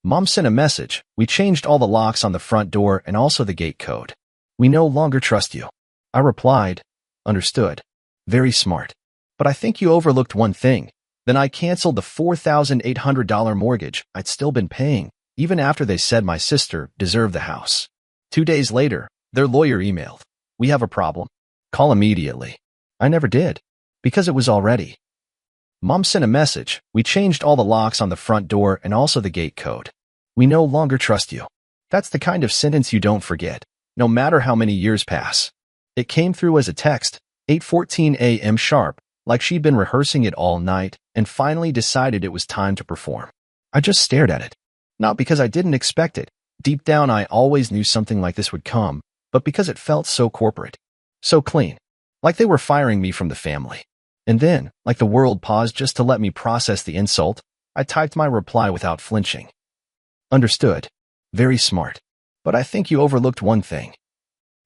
Mom sent a message. We changed all the locks on the front door and also the gate code. We no longer trust you. I replied, understood. Very smart. But I think you overlooked one thing. Then I canceled the $4,800 mortgage I'd still been paying, even after they said my sister deserved the house. 2 days later, their lawyer emailed. We have a problem. Call immediately. I never did. Because it was already. Mom sent a message. We changed all the locks on the front door and also the gate code. We no longer trust you. That's the kind of sentence you don't forget, no matter how many years pass. It came through as a text, 8:14 a.m. sharp, like she'd been rehearsing it all night and finally decided it was time to perform. I just stared at it. Not because I didn't expect it. Deep down, I always knew something like this would come, but because it felt so corporate, so clean, like they were firing me from the family. And then, like the world paused just to let me process the insult, I typed my reply without flinching. Understood. Very smart. But I think you overlooked one thing.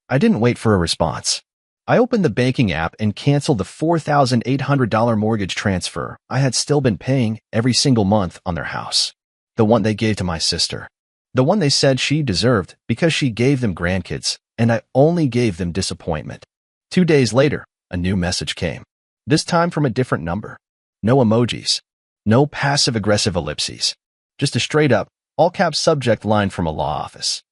I didn't wait for a response. I opened the banking app and canceled the $4,800 mortgage transfer I had still been paying every single month on their house. The one they gave to my sister. The one they said she deserved because she gave them grandkids, and I only gave them disappointment. 2 days later, a new message came. This time from a different number. No emojis. No passive-aggressive ellipses. Just a straight-up, all-caps subject line from a law office.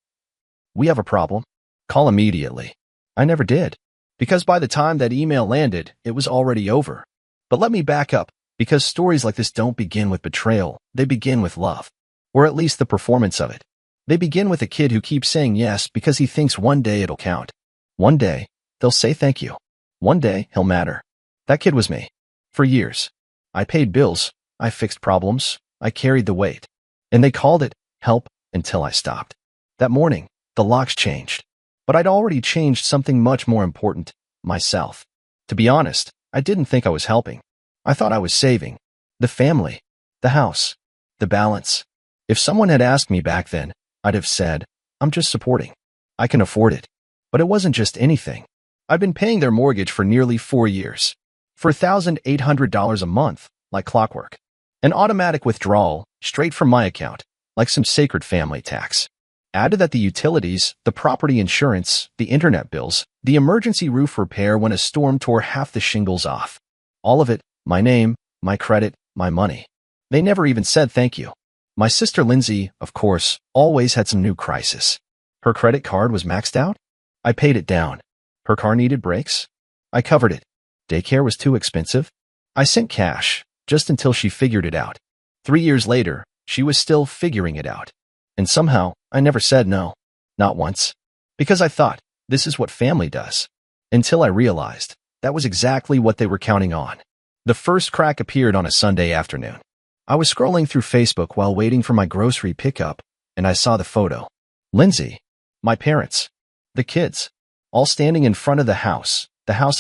We have a problem. Call immediately. I never did. Because by the time that email landed, it was already over. But let me back up, because stories like this don't begin with betrayal, they begin with love. Or at least the performance of it. They begin with a kid who keeps saying yes because he thinks one day it'll count. One day, they'll say thank you. One day, he'll matter. That kid was me. For years. I paid bills, I fixed problems, I carried the weight. And they called it help until I stopped. That morning, the locks changed. But I'd already changed something much more important, myself. To be honest, I didn't think I was helping. I thought I was saving. The family. The house. The balance. If someone had asked me back then, I'd have said, I'm just supporting. I can afford it. But it wasn't just anything. I'd been paying their mortgage for nearly 4 years. For $1,800 a month, like clockwork. An automatic withdrawal, straight from my account, like some sacred family tax. Add to that the utilities, the property insurance, the internet bills, the emergency roof repair when a storm tore half the shingles off. All of it, my name, my credit, my money. They never even said thank you. My sister Lindsay, of course, always had some new crisis. Her credit card was maxed out? I paid it down. Her car needed brakes? I covered it. Daycare was too expensive? I sent cash, just until she figured it out. 3 years later, she was still figuring it out. And somehow, I never said no. Not once. Because I thought, this is what family does. Until I realized, that was exactly what they were counting on. The first crack appeared on a Sunday afternoon. I was scrolling through Facebook while waiting for my grocery pickup, and I saw the photo. Lindsay, my parents, the kids, all standing in front of the house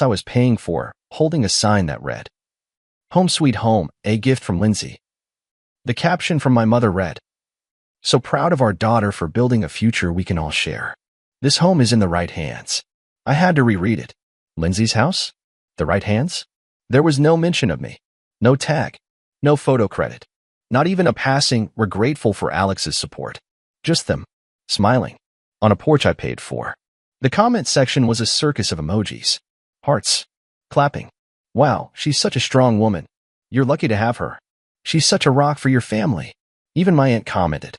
I was paying for, holding a sign that read, Home Sweet Home, a gift from Lindsay. The caption from my mother read, So proud of our daughter for building a future we can all share. This home is in the right hands. I had to reread it. Lindsay's house? The right hands? There was no mention of me. No tag. No photo credit. Not even a passing, we're grateful for Alex's support. Just them. Smiling. On a porch I paid for. The comment section was a circus of emojis. Hearts. Clapping. Wow, she's such a strong woman. You're lucky to have her. She's such a rock for your family. Even my aunt commented.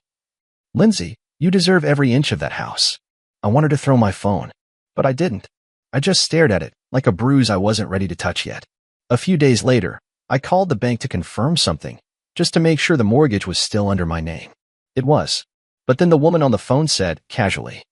Lindsay, you deserve every inch of that house. I wanted to throw my phone, but I didn't. I just stared at it, like a bruise I wasn't ready to touch yet. A few days later, I called the bank to confirm something, just to make sure the mortgage was still under my name. It was. But then the woman on the phone said, casually,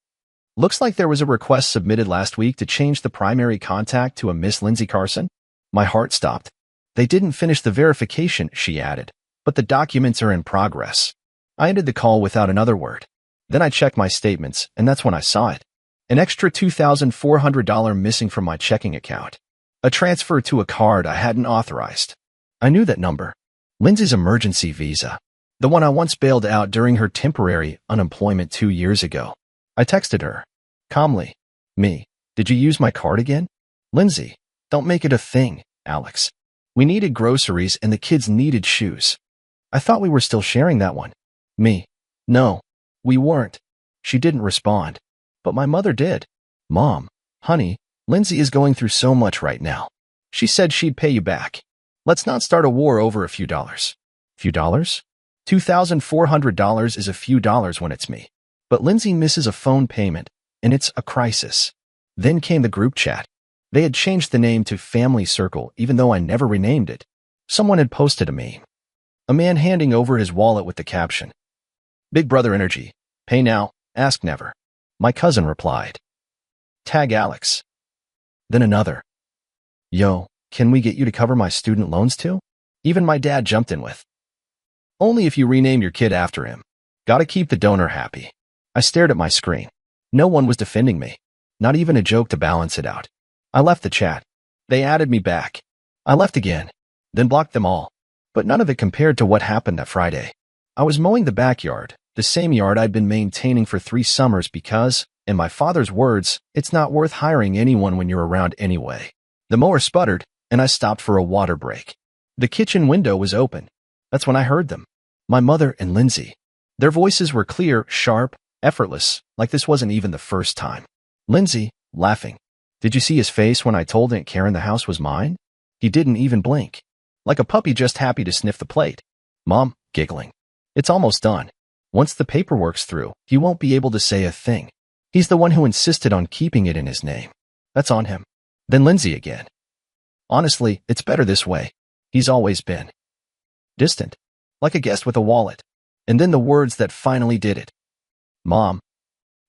Looks like there was a request submitted last week to change the primary contact to a Miss Lindsay Carson. My heart stopped. They didn't finish the verification, she added, but the documents are in progress. I ended the call without another word. Then I checked my statements, and that's when I saw it. An extra $2,400 missing from my checking account. A transfer to a card I hadn't authorized. I knew that number. Lindsay's emergency visa. The one I once bailed out during her temporary unemployment 2 years ago. I texted her. Calmly. Me. Did you use my card again? Lindsay. Don't make it a thing, Alex. We needed groceries and the kids needed shoes. I thought we were still sharing that one. Me. No, we weren't. She didn't respond. But my mother did. Mom, honey, Lindsay is going through so much right now. She said she'd pay you back. Let's not start a war over a few dollars. Few dollars? $2,400 is a few dollars when it's me. But Lindsay misses a phone payment, and it's a crisis. Then came the group chat. They had changed the name to Family Circle even though I never renamed it. Someone had posted a meme. A man handing over his wallet with the caption, "Big brother energy. Pay now, ask never." My cousin replied, "Tag Alex." Then another, "Yo, can we get you to cover my student loans too?" Even my dad jumped in with, "Only if you rename your kid after him. Gotta keep the donor happy." I stared at my screen. No one was defending me. Not even a joke to balance it out. I left the chat. They added me back. I left again, then blocked them all. But none of it compared to what happened that Friday. I was mowing the backyard, the same yard I'd been maintaining for 3 summers because, in my father's words, it's not worth hiring anyone when you're around anyway. The mower sputtered, and I stopped for a water break. The kitchen window was open. That's when I heard them. My mother and Lindsay. Their voices were clear, sharp, effortless, like this wasn't even the first time. Lindsay, laughing. "Did you see his face when I told Aunt Karen the house was mine? He didn't even blink. Like a puppy just happy to sniff the plate." Mom, giggling. "It's almost done. Once the paperwork's through, he won't be able to say a thing. He's the one who insisted on keeping it in his name. That's on him." Then Lindsay again. "Honestly, it's better this way. He's always been distant, like a guest with a wallet." And then the words that finally did it. "Mom,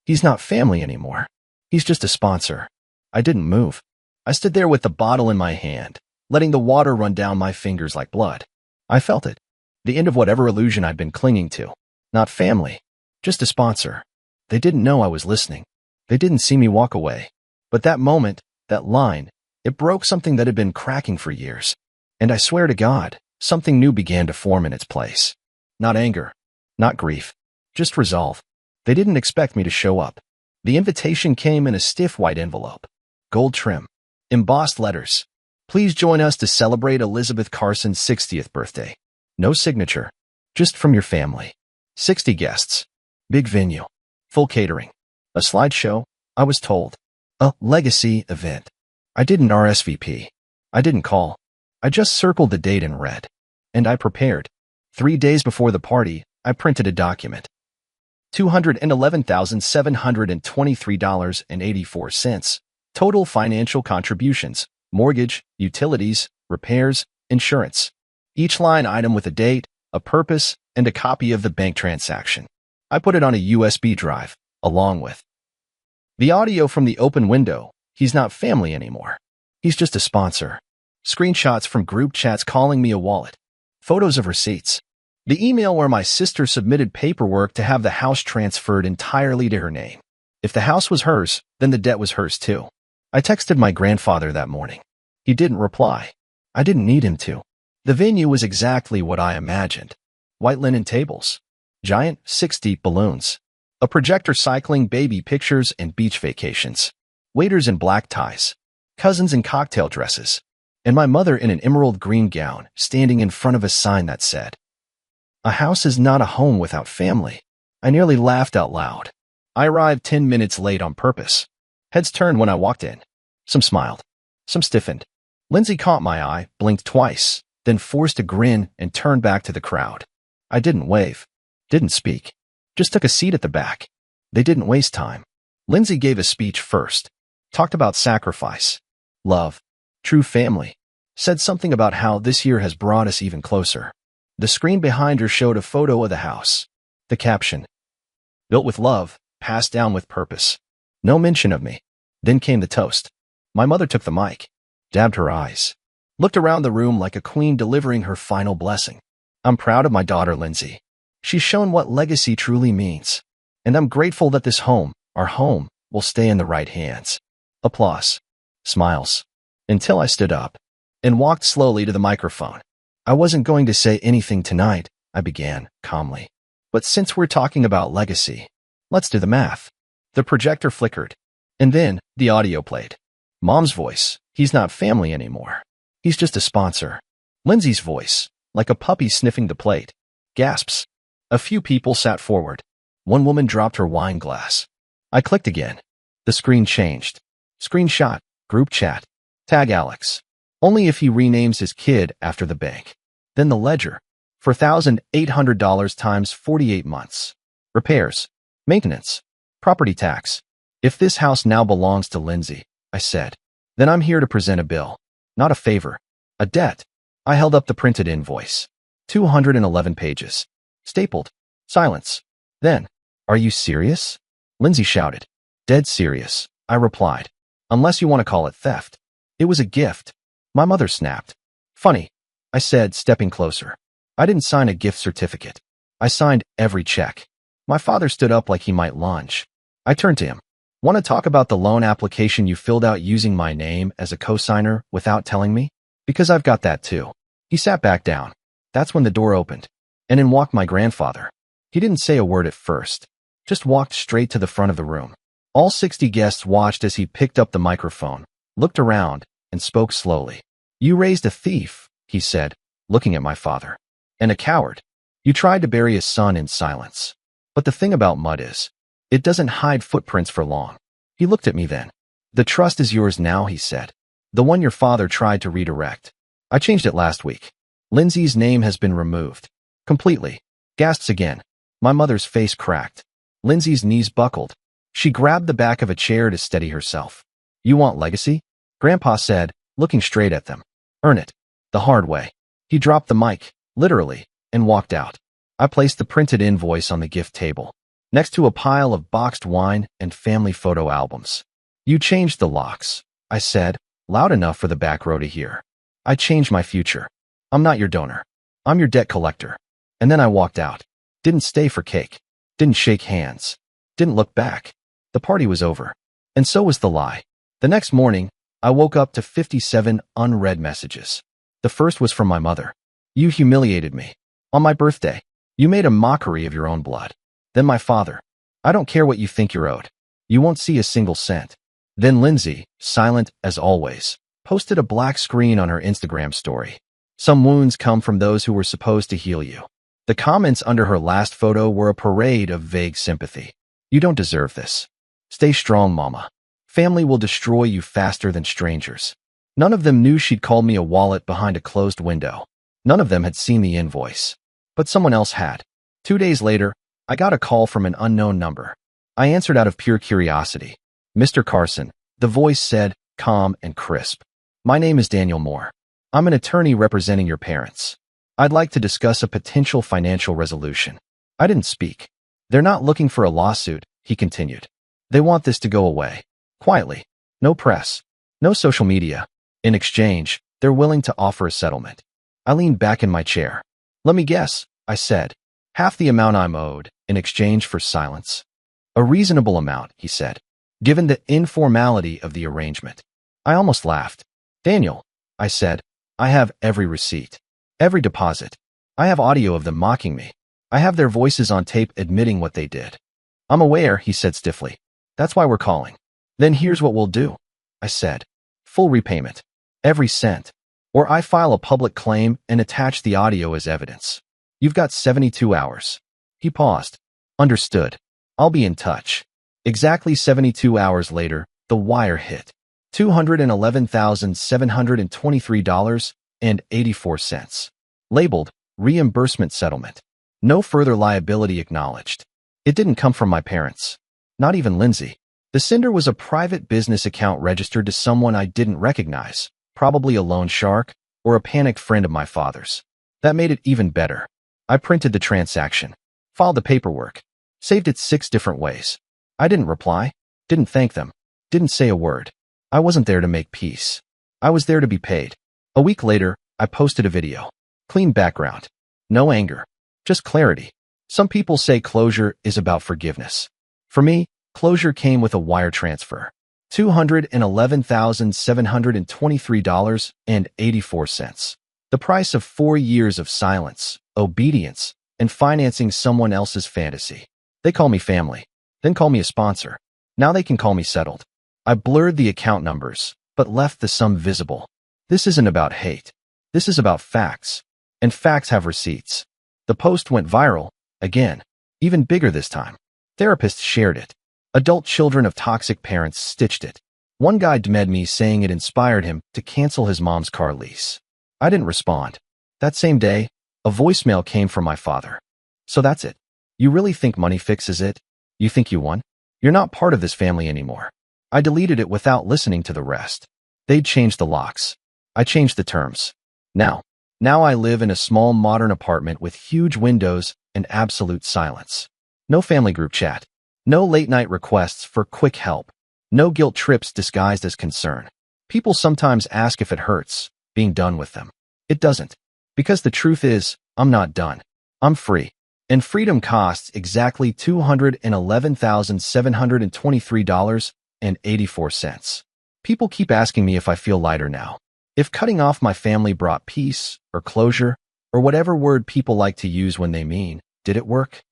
he's not family anymore. He's just a sponsor." I didn't move. I stood there with the bottle in my hand, letting the water run down my fingers like blood. I felt it. The end of whatever illusion I'd been clinging to. Not family, just a sponsor. They didn't know I was listening. They didn't see me walk away. But that moment, that line, it broke something that had been cracking for years. And I swear to God, something new began to form in its place. Not anger, not grief, just resolve. They didn't expect me to show up. The invitation came in a stiff white envelope. Gold trim. Embossed letters. "Please join us to celebrate Elizabeth Carson's 60th birthday." No signature. Just from your family. 60 guests. Big venue. Full catering. A slideshow, I was told. A legacy event. I didn't RSVP. I didn't call. I just circled the date in red. And I prepared. 3 days before the party, I printed a document. $211,723.84. Total financial contributions, mortgage, utilities, repairs, insurance. Each line item with a date, a purpose, and a copy of the bank transaction. I put it on a USB drive, along with the audio from the open window. He's not family anymore. He's just a sponsor. Screenshots from group chats calling me a wallet. Photos of receipts. The email where my sister submitted paperwork to have the house transferred entirely to her name. If the house was hers, then the debt was hers too. I texted my grandfather that morning. He didn't reply. I didn't need him to. The venue was exactly what I imagined. White linen tables. Giant, 6-deep balloons. A projector cycling baby pictures and beach vacations. Waiters in black ties. Cousins in cocktail dresses. And my mother in an emerald green gown standing in front of a sign that said, "A house is not a home without family." I nearly laughed out loud. I arrived 10 minutes late on purpose. Heads turned when I walked in. Some smiled. Some stiffened. Lindsay caught my eye, blinked twice, then forced a grin and turned back to the crowd. I didn't wave. Didn't speak. Just took a seat at the back. They didn't waste time. Lindsay gave a speech first. Talked about sacrifice. Love. True family. Said something about how this year has brought us even closer. The screen behind her showed a photo of the house. The caption, "Built with love, passed down with purpose." No mention of me. Then came the toast. My mother took the mic, dabbed her eyes, looked around the room like a queen delivering her final blessing. "I'm proud of my daughter, Lindsay. She's shown what legacy truly means. And I'm grateful that this home, our home, will stay in the right hands." Applause. Smiles. Until I stood up and walked slowly to the microphone. "I wasn't going to say anything tonight," I began, calmly. "But since we're talking about legacy, let's do the math." The projector flickered. And then the audio played. Mom's voice. "He's not family anymore. He's just a sponsor." Lindsay's voice, like a puppy sniffing the plate. Gasps. A few people sat forward. One woman dropped her wine glass. I clicked again. The screen changed. Screenshot, group chat, tag Alex. Only if he renames his kid after the bank. Then the ledger. $4,800 times 48 months. Repairs, maintenance, property tax. If this house now belongs to Lindsay, I said, then I'm here to present a bill. Not a favor. A debt. I held up the printed invoice. 211 pages. Stapled. Silence. Then, are you serious? Lindsay shouted. Dead serious, I replied. Unless you want to call it theft. It was a gift. My mother snapped. Funny, I said, stepping closer. I didn't sign a gift certificate. I signed every check. My father stood up like he might lunge. I turned to him. Want to talk about the loan application you filled out using my name as a co-signer without telling me? Because I've got that too. He sat back down. That's when the door opened. And in walked my grandfather. He didn't say a word at first. Just walked straight to the front of the room. All 60 guests watched as he picked up the microphone, looked around, and spoke slowly. You raised a thief, he said, looking at my father. And a coward. You tried to bury his son in silence. But the thing about mud is, it doesn't hide footprints for long. He looked at me then. The trust is yours now, he said. The one your father tried to redirect. I changed it last week. Lindsay's name has been removed. Completely. Gasps again. My mother's face cracked. Lindsay's knees buckled. She grabbed the back of a chair to steady herself. You want legacy? Grandpa said, looking straight at them. Earn it. The hard way. He dropped the mic, literally, and walked out. I placed the printed invoice on the gift table, next to a pile of boxed wine and family photo albums. You changed the locks, I said, loud enough for the back row to hear. I changed my future. I'm not your donor. I'm your debt collector. And then I walked out. Didn't stay for cake. Didn't shake hands. Didn't look back. The party was over. And so was the lie. The next morning, I woke up to 57 unread messages. The first was from my mother. You humiliated me. On my birthday. You made a mockery of your own blood. Then my father. I don't care what you think you're owed. You won't see a single cent. Then Lindsay, silent as always, posted a black screen on her Instagram story. Some wounds come from those who were supposed to heal you. The comments under her last photo were a parade of vague sympathy. You don't deserve this. Stay strong, mama. Family will destroy you faster than strangers. None of them knew she'd called me a wallet behind a closed window. None of them had seen the invoice. But someone else had. 2 days later, I got a call from an unknown number. I answered out of pure curiosity. Mr. Carson, the voice said, calm and crisp. My name is Daniel Moore. I'm an attorney representing your parents. I'd like to discuss a potential financial resolution. I didn't speak. They're not looking for a lawsuit, he continued. They want this to go away. Quietly. No press. No social media. In exchange, they're willing to offer a settlement. I leaned back in my chair. Let me guess, I said. Half the amount I'm owed, in exchange for silence. A reasonable amount, he said, given the informality of the arrangement. I almost laughed. Daniel, I said, I have every receipt. Every deposit. I have audio of them mocking me. I have their voices on tape admitting what they did. I'm aware, he said stiffly. That's why we're calling. Then here's what we'll do, I said. Full repayment. Every cent. Or I file a public claim and attach the audio as evidence. You've got 72 hours. He paused. Understood. I'll be in touch. Exactly 72 hours later, the wire hit. $211,723.84. Labeled, reimbursement settlement. No further liability acknowledged. It didn't come from my parents. Not even Lindsay. The sender was a private business account registered to someone I didn't recognize, probably a loan shark or a panicked friend of my father's. That made it even better. I printed the transaction, filed the paperwork, saved it 6 different ways. I didn't reply, didn't thank them, didn't say a word. I wasn't there to make peace. I was there to be paid. A week later, I posted a video. Clean background. No anger. Just clarity. Some people say closure is about forgiveness. For me, closure came with a wire transfer. $211,723.84. The price of 4 years of silence, obedience, and financing someone else's fantasy. They call me family, then call me a sponsor. Now they can call me settled. I blurred the account numbers, but left the sum visible. This isn't about hate. This is about facts. And facts have receipts. The post went viral, again, even bigger this time. Therapists shared it. Adult children of toxic parents stitched it. One guy DM'd me saying it inspired him to cancel his mom's car lease. I didn't respond. That same day, a voicemail came from my father. So that's it. You really think money fixes it? You think you won? You're not part of this family anymore. I deleted it without listening to the rest. They'd changed the locks. I changed the terms. Now I live in a small modern apartment with huge windows and absolute silence. No family group chat. No late-night requests for quick help. No guilt trips disguised as concern. People sometimes ask if it hurts, being done with them. It doesn't. Because the truth is, I'm not done. I'm free. And freedom costs exactly $211,723.84. People keep asking me if I feel lighter now. If cutting off my family brought peace, or closure, or whatever word people like to use when they mean, did it work?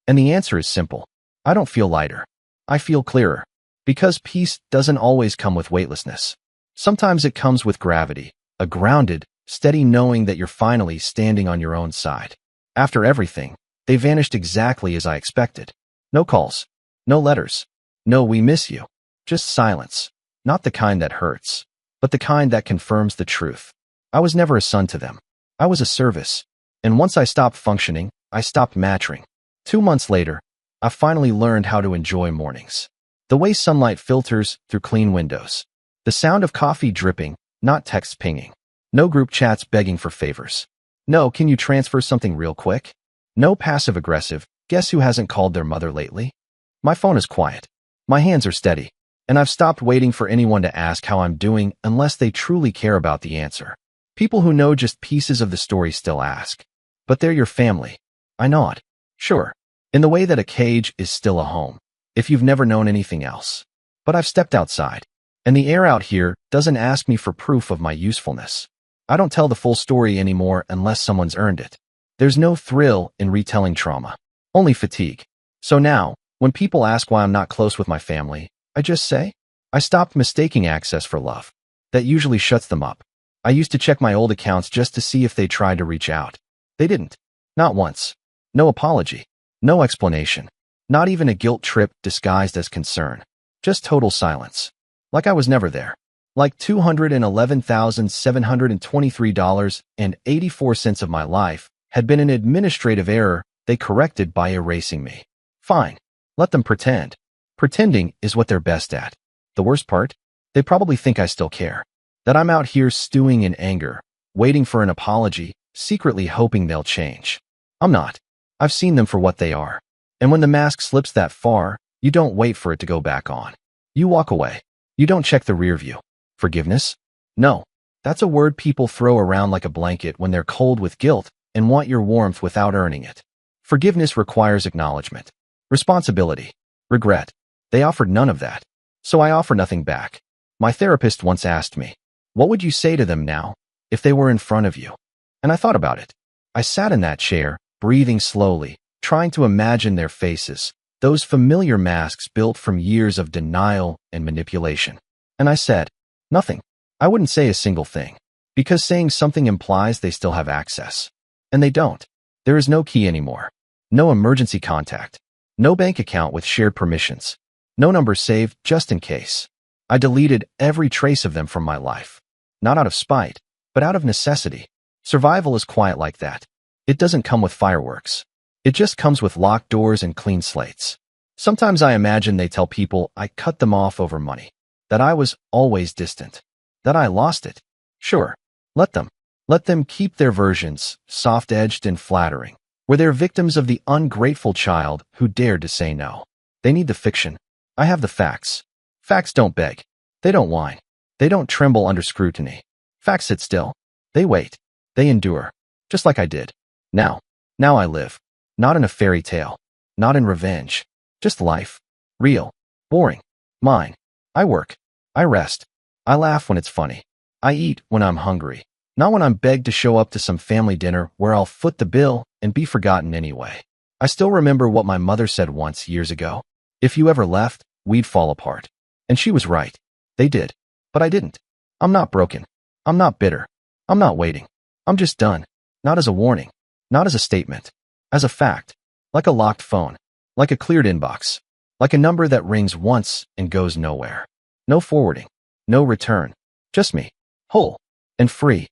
And the answer is simple. I don't feel lighter. I feel clearer. Because peace doesn't always come with weightlessness. Sometimes it comes with gravity, a grounded, steady knowing that you're finally standing on your own side. After everything, they vanished exactly as I expected. No calls. No letters. No "we miss you." Just silence. Not the kind that hurts, but the kind that confirms the truth. I was never a son to them. I was a service. And once I stopped functioning, I stopped mattering. 2 months later, I finally learned how to enjoy mornings. The way sunlight filters through clean windows. The sound of coffee dripping, not texts pinging. No group chats begging for favors. No, can you transfer something real quick? No passive-aggressive, guess who hasn't called their mother lately? My phone is quiet. My hands are steady. And I've stopped waiting for anyone to ask how I'm doing unless they truly care about the answer. People who know just pieces of the story still ask. But they're your family. I nod. Sure. In the way that a cage is still a home. If you've never known anything else. But I've stepped outside. And the air out here doesn't ask me for proof of my usefulness. I don't tell the full story anymore unless someone's earned it. There's no thrill in retelling trauma. Only fatigue. So now, when people ask why I'm not close with my family, I just say, I stopped mistaking access for love. That usually shuts them up. I used to check my old accounts just to see if they tried to reach out. They didn't. Not once. No apology. No explanation. Not even a guilt trip disguised as concern. Just total silence. Like I was never there. Like $211,723.84 of my life had been an administrative error they corrected by erasing me. Fine. Let them pretend. Pretending is what they're best at. The worst part? They probably think I still care. That I'm out here stewing in anger, waiting for an apology, secretly hoping they'll change. I'm not. I've seen them for what they are. And when the mask slips that far, you don't wait for it to go back on. You walk away. You don't check the rear view. Forgiveness? No. That's a word people throw around like a blanket when they're cold with guilt and want your warmth without earning it. Forgiveness requires acknowledgement, responsibility, regret. They offered none of that. So I offer nothing back. My therapist once asked me, what would you say to them now if they were in front of you? And I thought about it. I sat in that chair, breathing slowly, trying to imagine their faces, those familiar masks built from years of denial and manipulation. And I said, nothing. I wouldn't say a single thing. Because saying something implies they still have access. And they don't. There is no key anymore. No emergency contact. No bank account with shared permissions. No number saved just in case. I deleted every trace of them from my life. Not out of spite, but out of necessity. Survival is quiet like that. It doesn't come with fireworks. It just comes with locked doors and clean slates. Sometimes I imagine they tell people I cut them off over money. That I was always distant. That I lost it. Sure. Let them. Let them keep their versions, soft-edged and flattering, where they're victims of the ungrateful child who dared to say no. They need the fiction. I have the facts. Facts don't beg. They don't whine. They don't tremble under scrutiny. Facts sit still. They wait. They endure. Just like I did. Now I live. Not in a fairy tale. Not in revenge. Just life. Real. Boring. Mine. I work. I rest. I laugh when it's funny. I eat when I'm hungry. Not when I'm begged to show up to some family dinner where I'll foot the bill and be forgotten anyway. I still remember what my mother said once years ago. If you ever left, we'd fall apart. And she was right. They did. But I didn't. I'm not broken. I'm not bitter. I'm not waiting. I'm just done. Not as a warning. Not as a statement. As a fact. Like a locked phone. Like a cleared inbox. Like a number that rings once and goes nowhere. No forwarding. No return. Just me. Whole. And free.